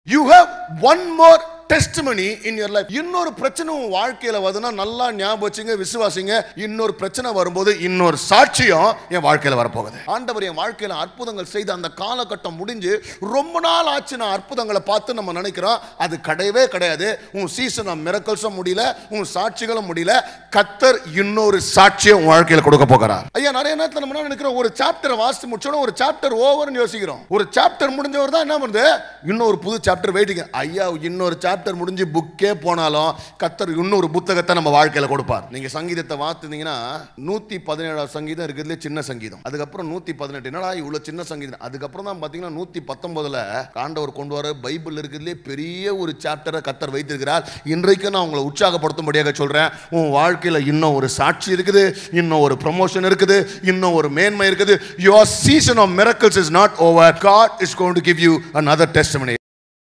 You have one more testimony in your life. இன்னொரு பிரச்சனை உன் வாழ்க்கையில வருதுன்னா நல்லா ஞாபகம் வச்சுங்க, விசுவாசிங்க. இன்னொரு பிரச்சனை வரும்போது இன்னொரு சாட்சியம் என் வாழ்க்கையில வரப்போகுது. ஆண்டவர் என் வாழ்க்கையில அற்புதங்கள் செய்த அந்த காலகட்டம் முடிஞ்சு ரொம்ப நாள் ஆச்சு. நான் அற்புதங்களை பார்த்து நம்ம நினைக்கிறோம், அது கிடையவே கிடையாது. உன் சீசன் ஆஃப் மிரக்கல்ஸும் முடியல, உன் சாட்சிகளும் முடியல. கர்த்தர் இன்னொரு சாட்சியம் உன் வாழ்க்கையில கொடுக்க போகிறார். ஐயா, நிறைய நேரத்தில் நம்ம நினைக்கிறோம், ஒரு சாப்டரை வாசித்து முடிச்சோன்னா ஒரு சாப்டர் ஓவர்னு யோசிக்கிறோம். ஒரு சாப்டர் முடிஞ்சவர் தான் என்ன பண்ணுது, இன்னொரு புது சாப்டர் வெயிட்டிங். ஐயா, இன்னொரு சாப்டர் முடிஞ்சு புக்கே போனாலும் கர்த்தர் இன்னொரு புத்தகத்தை நம்ம வாழ்க்கையில கொடுப்பார். நீங்க சங்கீதத்தை வாசித்தீங்கன்னா 117 சங்கீதம் இருக்கிறதுல சின்ன சங்கீதம், அதுக்கப்புறம் 118. என்னடா இவ்வளவு சின்ன சங்கீதம்? அதுக்கப்புறம் தான் பாத்தீங்கன்னா 119 ஆண்டவர் கொண்டு வர பைபிள் இருக்கிறதுலே பெரிய ஒரு சாப்டரை கர்த்தர் வைத்திருக்கிறார். இன்றைக்கு நான் உங்களை உற்சாகப்படுத்தும்படியாக சொல்றேன், உன் வாழ்க்கையில இன்னும் ஒரு சாட்சி இருக்குது, இன்னும் ஒரு ப்ரமோஷன் இருக்குது, இன்னும் ஒரு மேன்மை இருக்குது. Your season of miracles is not over. God is going to give you another testimony.